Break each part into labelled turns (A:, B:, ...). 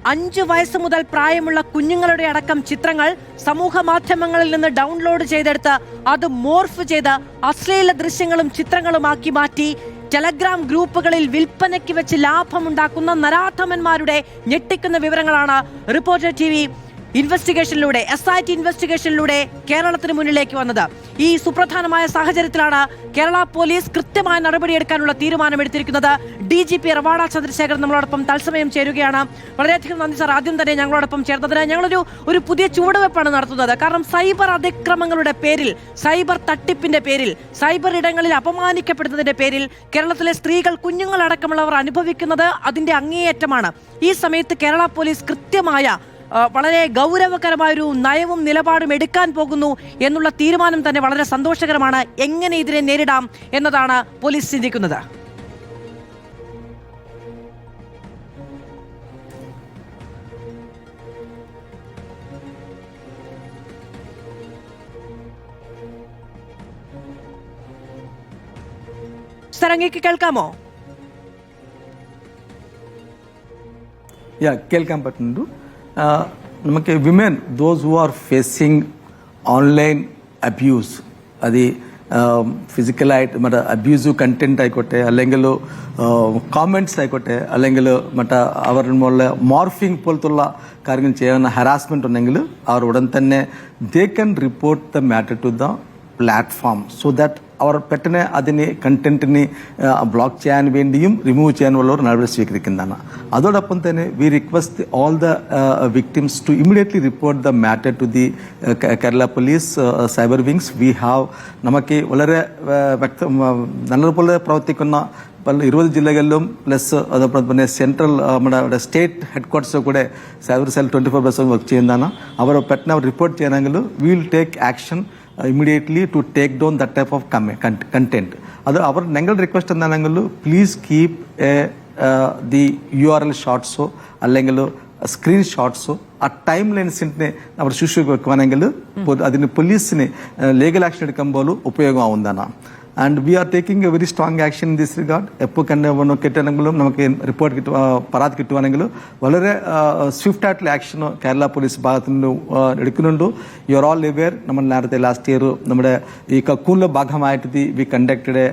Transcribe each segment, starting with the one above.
A: 5 വയസ്സ് മുതൽ പ്രായമുള്ള കുഞ്ഞുങ്ങളുടെ അടക്കം ചിത്രങ്ങൾ സമൂഹ മാധ്യമങ്ങളിൽ നിന്ന് ഡൗൺലോഡ് ചെയ്തെടുത്ത് അത് മോർഫ് ചെയ്ത് അശ്ലീല ദൃശ്യങ്ങളും ചിത്രങ്ങളുമാക്കി മാറ്റി ടെലഗ്രാം ഗ്രൂപ്പുകളിൽ വിൽപ്പനയ്ക്ക് വെച്ച് ലാഭമുണ്ടാക്കുന്ന നരാധമന്മാരുടെ ഞെട്ടിക്കുന്ന വിവരങ്ങളാണ് റിപ്പോർട്ടർ TV ഇൻവെസ്റ്റിഗേഷനിലൂടെ SIT ഇൻവെസ്റ്റിഗേഷനിലൂടെ കേരളത്തിന് മുന്നിലേക്ക് വന്നത്. ഈ സുപ്രധാനമായ സാഹചര്യത്തിലാണ് കേരള പോലീസ് കൃത്യമായ നടപടിയെടുക്കാനുള്ള തീരുമാനമെടുത്തിരിക്കുന്നത്. DGP റവാഡ ചന്ദ്രശേഖരൻ നമ്മളോടൊപ്പം തത്സമയം ചേരുകയാണ്. വളരെയധികം നന്ദി സാർ. ആദ്യം തന്നെ ഞങ്ങളോടൊപ്പം ചേർന്നതിന് ഞങ്ങളൊരു പുതിയ ചുവടുവെപ്പാണ് നടത്തുന്നത്. കാരണം സൈബർ അതിക്രമങ്ങളുടെ പേരിൽ, സൈബർ തട്ടിപ്പിന്റെ പേരിൽ, സൈബർ ഇടങ്ങളിൽ അപമാനിക്കപ്പെടുന്നതിന്റെ പേരിൽ കേരളത്തിലെ സ്ത്രീകൾ, കുഞ്ഞുങ്ങളടക്കമുള്ളവർ അനുഭവിക്കുന്നത് അതിന്റെ അങ്ങേയറ്റമാണ്. ഈ സമയത്ത് കേരള പോലീസ് കൃത്യമായ വളരെ ഗൗരവകരമായൊരു നയവും നിലപാടും എടുക്കാൻ പോകുന്നു എന്നുള്ള തീരുമാനം തന്നെ വളരെ സന്തോഷകരമാണ്. എങ്ങനെ ഇതിനെ നേരിടാം എന്നതാണ് പോലീസ് ചിന്തിക്കുന്നത്. സരംഗിക്ക് കേൾക്കാമോ?
B: കേൾക്കാൻ പറ്റുന്നുണ്ട്. നമുക്ക് women those who are facing online abuse, അത് ഫിസിക്കലായിട്ട് മറ്റേ അബ്യൂസീവ് കണ്ടന്റ് ആയിക്കോട്ടെ, അല്ലെങ്കിൽ കോമെന്റ്സ് ആയിക്കോട്ടെ, അല്ലെങ്കിൽ മറ്റേ അവരുടെ മുകളിൽ മോർഫിംഗ് പോലത്തുള്ള കാര്യങ്ങൾ ചെയ്യുന്ന ഹരാസ്മെന്റ് ഉണ്ടെങ്കിൽ അവർ ഉടൻ തന്നെ they can report the matter to the platform so that അവർ പെട്ടെന്ന് അതിന് കണ്ടന്റിന് ബ്ലോക്ക് ചെയ്യാൻ വേണ്ടിയും റിമൂവ് ചെയ്യാനുള്ള ഒരു നടപടി സ്വീകരിക്കുന്നതാണ്. അതോടൊപ്പം തന്നെ we request all the victims to immediately report the matter to the Kerala police cyber wings. We have നമുക്ക് വളരെ നല്ലതുപോലെ പ്രവർത്തിക്കുന്ന 20 ജില്ലകളിലും പ്ലസ് അതുപോലെ തന്നെ സെൻട്രൽ നമ്മുടെ സ്റ്റേറ്റ് ഹെഡ്ക്വാർട്ടേഴ്സ് കൂടെ സൈബർ സെൽ 24/7 വർക്ക് ചെയ്യുന്നതാണ്. അവർ പെട്ടെന്ന് റിപ്പോർട്ട് ചെയ്യണമെങ്കിൽ we will take action immediately to take down that type of content. അത് അവർ ഞങ്ങളുടെ റിക്വസ്റ്റ് എന്താണെങ്കിൽ പ്ലീസ് കീപ് ദി URL ഷോട്ട്സോ അല്ലെങ്കിൽ സ്ക്രീൻഷോട്ട്സോ ആ ടൈം ലൈൻസിനെ അവർ ശുശ്രൂഷ വെക്കുവാണെങ്കിൽ അതിന് പോലീസിന് ലീഗൽ ആക്ഷൻ എടുക്കുമ്പോൾ ഉപയോഗമാവുന്നതാണ്. And we are taking a very strong action in this regard. എപ്പോൾ കിട്ടണമെങ്കിലും നമുക്ക് റിപ്പോർട്ട് പരാതി കിട്ടുവാണെങ്കിൽ വളരെ സ്വിഫ്റ്റ് ആയിട്ടുള്ള ആക്ഷൻ കേരള പോലീസ് ഭാഗത്തു നിന്ന് എടുക്കുന്നുണ്ട്. യു ആർ ഓൾ അവെയർ, നമ്മൾ നേരത്തെ ലാസ്റ്റ് ഇയർ നമ്മുടെ ഈ കക്കൂണിലെ ഭാഗമായിട്ട് വി കണ്ടക്റ്റഡ്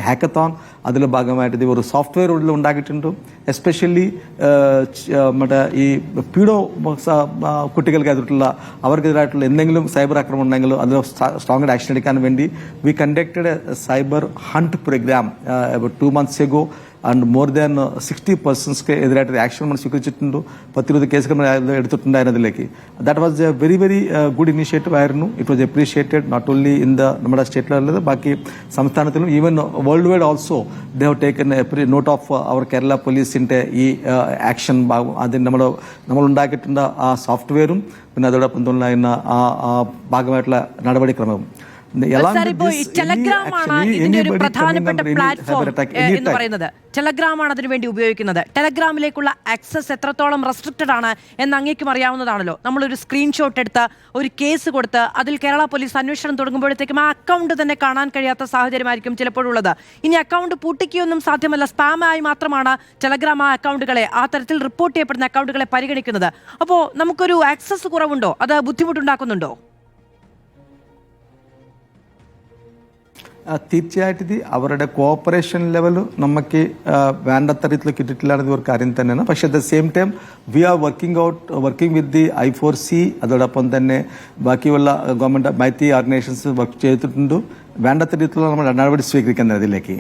B: ഹാക്കത്തോൺ. അതിലെ ഭാഗമായിട്ട് ഒരു സോഫ്റ്റ്വെയർ ഉള്ളിൽ ഉണ്ടാക്കിയിട്ടുണ്ട്. എസ്പെഷ്യലി മറ്റേ ഈ പീഡോ കുട്ടികൾക്കെതിരായിട്ടുള്ള അവർക്കെതിരായിട്ടുള്ള എന്തെങ്കിലും സൈബർ ആക്രമണം ഉണ്ടെങ്കിൽ അതിൽ സ്ട്രോങ് ആക്ഷൻ എടുക്കാൻ വേണ്ടി we conducted cyber hunt programme about 2 months ago and more than 60 personsക്ക് എതിരായിട്ട് ആക്ഷൻ നമ്മൾ സ്വീകരിച്ചിട്ടുണ്ട്. 10-20 കേസുകൾ എടുത്തിട്ടുണ്ടായിരുന്നതിലേക്ക്. That was a very very good initiative ആയിരുന്നു. It was appreciated not only in നമ്മുടെ സ്റ്റേറ്റിലുള്ളത്, ബാക്കി സംസ്ഥാനത്തിലും even world wide also they have taken note of our Kerala പോലീസിന്റെ ഈ ആക്ഷൻ. അതിന് നമ്മൾ ഉണ്ടാക്കിയിട്ടുണ്ട് ആ സോഫ്റ്റ്വെയറും പിന്നെ അതോടൊപ്പം തന്നെ ആ ഭാഗമായിട്ടുള്ള നടപടിക്രമവും.
A: ടെലഗ്രാമാണ് ഇതിന്റെ ഒരു പ്രധാനപ്പെട്ട പ്ലാറ്റ്ഫോം എന്ന് പറയുന്നത്. ടെലഗ്രാമാണ് അതിനുവേണ്ടി ഉപയോഗിക്കുന്നത്. ടെലഗ്രാമിലേക്കുള്ള ആക്സസ് എത്രത്തോളം റെസ്ട്രിക്റ്റഡ് ആണ് എന്ന് അങ്ങേക്കും അറിയാവുന്നതാണല്ലോ. നമ്മളൊരു സ്ക്രീൻഷോട്ട് എടുത്ത് ഒരു കേസ് കൊടുത്ത് അതിൽ കേരള പോലീസ് അന്വേഷണം തുടങ്ങുമ്പോഴത്തേക്കും ആ അക്കൗണ്ട് തന്നെ കാണാൻ കഴിയാത്ത സാഹചര്യമായിരിക്കും ചിലപ്പോഴുള്ളത്. ഇനി അക്കൗണ്ട് പൂട്ടിക്കുകയൊന്നും സാധ്യമല്ല. സ്പാമായി മാത്രമാണ് ടെലഗ്രാം ആ അക്കൗണ്ടുകളെ, ആ തരത്തിൽ റിപ്പോർട്ട് ചെയ്യപ്പെടുന്ന അക്കൗണ്ടുകളെ പരിഗണിക്കുന്നത്. അപ്പോൾ നമുക്കൊരു ആക്സസ് കുറവുണ്ടോ? അത് ബുദ്ധിമുട്ടുണ്ടാക്കുന്നുണ്ടോ?
B: തീർച്ചയായിട്ടും അവരുടെ കോഓപ്പറേഷൻ ലെവൽ നമുക്ക് വേണ്ടത്ര രീതിയിൽ കിട്ടിയിട്ടില്ലാത്ത ഒരു കാര്യം തന്നെയാണ്. പക്ഷെ at the same time we are working with the I4C. അതോടൊപ്പം തന്നെ ബാക്കിയുള്ള ഗവൺമെന്റ് മൈറ്റി ഓർഗനൈസേഷൻസ് വർക്ക് ചെയ്തിട്ടുണ്ട്. വേണ്ടത്ര രീതിയിലുള്ള നമ്മൾ നടപടി സ്വീകരിക്കുന്നതിലേക്ക്.